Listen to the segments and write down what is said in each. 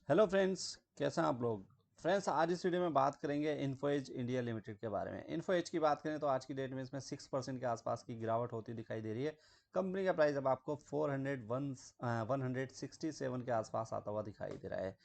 Hello friends, कैसे हैं आप लोग। फ्रेंड्स, आज इस वीडियो में बात करेंगे इन्फो एज इंडिया लिमिटेड के बारे में। इन्फो एज की बात करें तो आज की डेट में इसमें 6% के आसपास की गिरावट होती दिखाई दे रही है। कंपनी का प्राइस अब आपको 167 के आसपास आता हुआ दिखाई दे रहा है।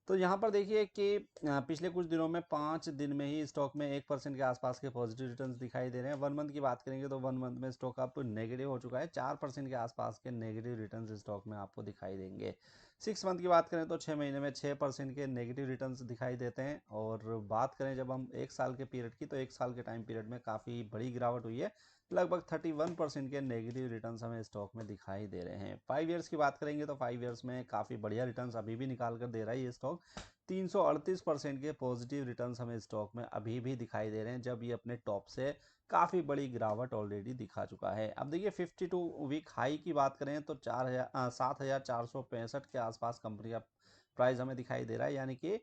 तो यहाँ पर देखिए कि पिछले कुछ दिनों में 5 दिन में ही स्टॉक में 1% के आसपास के पॉजिटिव रिटर्न्स दिखाई दे रहे हैं। 1 मंथ की बात करेंगे तो 1 मंथ में स्टॉक अब नेगेटिव हो चुका है। 4% के आसपास के नेगेटिव रिटर्न्स स्टॉक में आपको दिखाई देंगे। 6 मंथ की बात करें तो 6 महीने में 6% के नेगेटिव रिटर्न्स दिखाई देते हैं। और बात करें जब हम 1 साल के पीरियड की, तो 1 साल के टाइम पीरियड में काफ़ी बड़ी गिरावट हुई है। लगभग 31% के नेगेटिव रिटर्न्स हमें स्टॉक में दिखाई दे रहे हैं। 5 ईयर्स की बात करेंगे तो 5 ईयर्स में काफ़ी बढ़िया रिटर्न्स अभी भी निकाल कर दे रहा है ये स्टॉक। 338% के पॉजिटिव रिटर्न्स हमें स्टॉक में अभी भी दिखाई दे रहे हैं, जब ये अपने टॉप से काफ़ी बड़ी गिरावट ऑलरेडी दिखा चुका है। अब देखिए 52 वीक हाई की बात करें तो 7,465 के आसपास कंपनी का प्राइस हमें दिखाई दे रहा है। यानी कि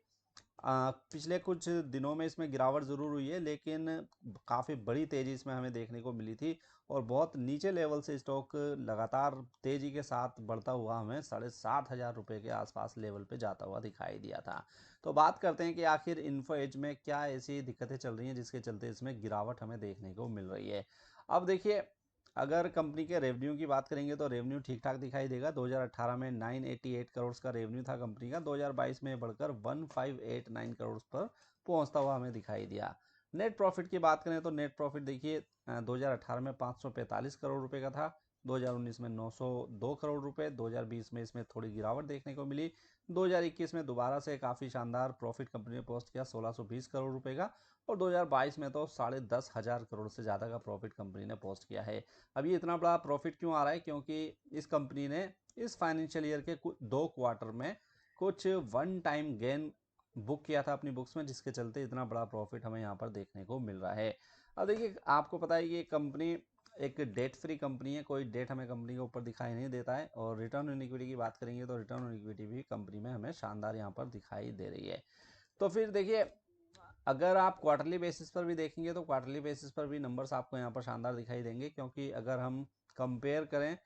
पिछले कुछ दिनों में इसमें गिरावट ज़रूर हुई है, लेकिन काफ़ी बड़ी तेज़ी इसमें हमें देखने को मिली थी। और बहुत नीचे लेवल से स्टॉक लगातार तेज़ी के साथ बढ़ता हुआ हमें 7,500 रुपये के आसपास लेवल पे जाता हुआ दिखाई दिया था। तो बात करते हैं कि आखिर इन्फो एज में क्या ऐसी दिक्कतें चल रही हैं जिसके चलते इसमें गिरावट हमें देखने को मिल रही है। अब देखिए, अगर कंपनी के रेवेन्यू की बात करेंगे तो रेवेन्यू ठीक ठाक दिखाई देगा। 2018 में 988 करोड़ का रेवेन्यू था कंपनी का। 2022 में बढ़कर 1589 करोड़ पर पहुंचता हुआ हमें दिखाई दिया। नेट प्रॉफिट की बात करें तो नेट प्रॉफिट देखिए 2018 में 545 करोड़ रुपए का था। 2019 में 902 करोड़ रुपए। 2020 में इसमें थोड़ी गिरावट देखने को मिली। 2021 में दोबारा से काफ़ी शानदार प्रॉफिट कंपनी ने पोस्ट किया 1620 करोड़ रुपए का। और 2022 में तो 10,500 करोड़ से ज़्यादा का प्रॉफिट कंपनी ने पोस्ट किया है। अब ये इतना बड़ा प्रॉफिट क्यों आ रहा है? क्योंकि इस कंपनी ने इस फाइनेंशियल ईयर के 2 क्वार्टर में कुछ वन टाइम गेन बुक किया था अपनी बुक्स में, जिसके चलते इतना बड़ा प्रॉफिट हमें यहाँ पर देखने को मिल रहा है। अब देखिए, आपको पता है कि कंपनी एक डेट फ्री कंपनी है। कोई डेट हमें कंपनी के ऊपर दिखाई नहीं देता है। और रिटर्न ऑन इक्विटी की बात करेंगे तो रिटर्न ऑन इक्विटी भी कंपनी में हमें शानदार यहाँ पर दिखाई दे रही है। तो फिर देखिए, अगर आप क्वार्टरली बेसिस पर भी देखेंगे तो क्वार्टरली बेसिस पर भी नंबर्स आपको यहाँ पर शानदार दिखाई देंगे। क्योंकि अगर हम कंपेयर करें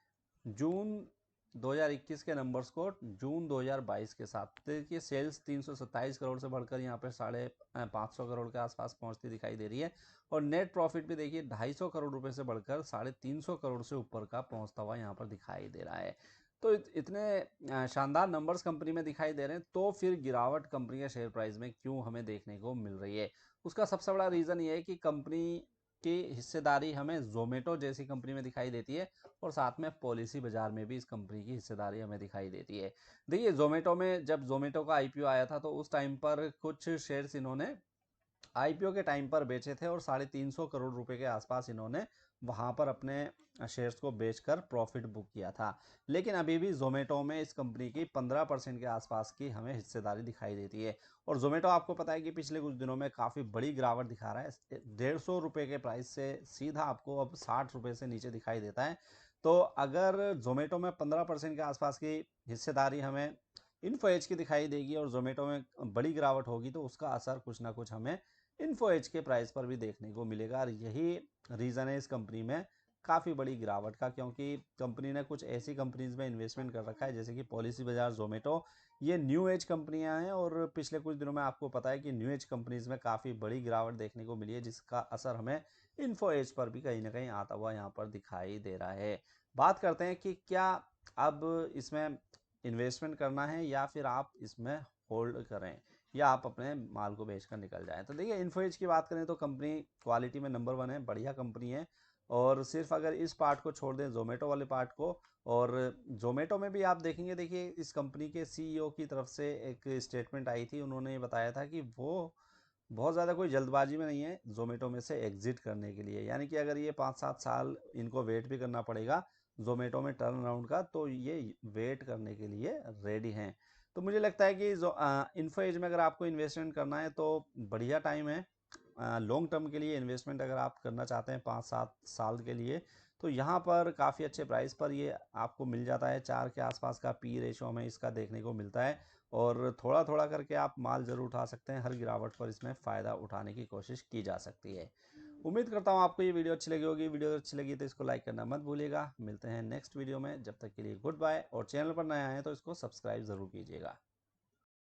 जून 2021 के नंबर्स को जून 2022 के साथ, तो देखिए सेल्स 327 करोड़ से बढ़कर यहाँ पे 550 करोड़ के आसपास पहुंचती दिखाई दे रही है। और नेट प्रॉफिट भी देखिए 250 करोड़ रुपए से बढ़कर 350 करोड़ से ऊपर का पहुंचता हुआ यहाँ पर दिखाई दे रहा है। तो इतने शानदार नंबर्स कंपनी में दिखाई दे रहे हैं, तो फिर गिरावट कंपनी के शेयर प्राइस में क्यों हमें देखने को मिल रही है? उसका सबसे बड़ा रीज़न ये है कि कंपनी की हिस्सेदारी हमें जोमेटो जैसी कंपनी में दिखाई देती है। और साथ में पॉलिसी बाजार में भी इस कंपनी की हिस्सेदारी हमें दिखाई देती है। देखिए, जोमेटो में जब जोमेटो का आईपीओ आया था तो उस टाइम पर कुछ शेयर्स इन्होंने आईपीओ के टाइम पर बेचे थे। और 350 करोड़ रुपए के आसपास इन्होंने वहां पर अपने शेयर्स को बेचकर प्रॉफिट बुक किया था। लेकिन अभी भी जोमेटो में इस कंपनी की 15% के आसपास की हमें हिस्सेदारी दिखाई देती है। और जोमेटो आपको पता है कि पिछले कुछ दिनों में काफ़ी बड़ी गिरावट दिखा रहा है। 150 रुपये के प्राइस से सीधा आपको अब 60 रुपये से नीचे दिखाई देता है। तो अगर जोमेटो में 15% के आसपास की हिस्सेदारी हमें इन्फो एज की दिखाई देगी और जोमेटो में बड़ी गिरावट होगी, तो उसका असर कुछ ना कुछ हमें इन्फो एज के प्राइस पर भी देखने को मिलेगा। और यही रीज़न है इस कंपनी में काफ़ी बड़ी गिरावट का। क्योंकि कंपनी ने कुछ ऐसी कंपनीज में इन्वेस्टमेंट कर रखा है जैसे कि पॉलिसी बाजार, जोमेटो, ये न्यू एज कंपनियां हैं। और पिछले कुछ दिनों में आपको पता है कि न्यू एज कंपनीज में काफ़ी बड़ी गिरावट देखने को मिली है, जिसका असर हमें इन्फो एज पर भी कहीं ना कहीं आता हुआ यहाँ पर दिखाई दे रहा है। बात करते हैं कि क्या अब इसमें इन्वेस्टमेंट करना है या फिर आप इसमें होल्ड करें या आप अपने माल को बेचकर निकल जाएं। तो देखिए, इन्फोएज की बात करें तो कंपनी क्वालिटी में नंबर 1 है, बढ़िया कंपनी है। और सिर्फ अगर इस पार्ट को छोड़ दें, जोमेटो वाले पार्ट को, और जोमेटो में भी आप देखेंगे, देखिए इस कंपनी के सीईओ की तरफ से एक स्टेटमेंट आई थी। उन्होंने ये बताया था कि वो बहुत ज़्यादा कोई जल्दबाजी में नहीं है जोमेटो में से एग्जिट करने के लिए। यानी कि अगर ये 5-7 साल इनको वेट भी करना पड़ेगा जोमेटो में टर्न अराउंड का, तो ये वेट करने के लिए रेडी हैं। तो मुझे लगता है कि जो इन्फो एज में अगर आपको इन्वेस्टमेंट करना है तो बढ़िया टाइम है। लॉन्ग टर्म के लिए इन्वेस्टमेंट अगर आप करना चाहते हैं 5-7 साल के लिए, तो यहाँ पर काफ़ी अच्छे प्राइस पर ये आपको मिल जाता है। 4 के आसपास का पी रेशो में इसका देखने को मिलता है। और थोड़ा थोड़ा करके आप माल ज़रूर उठा सकते हैं। हर गिरावट पर इसमें फ़ायदा उठाने की कोशिश की जा सकती है। उम्मीद करता हूँ आपको ये वीडियो अच्छी लगी होगी। वीडियो अच्छी लगी तो इसको लाइक करना मत भूलिएगा। मिलते हैं नेक्स्ट वीडियो में, जब तक के लिए गुड बाय। और चैनल पर नए आए हैं तो इसको सब्सक्राइब ज़रूर कीजिएगा।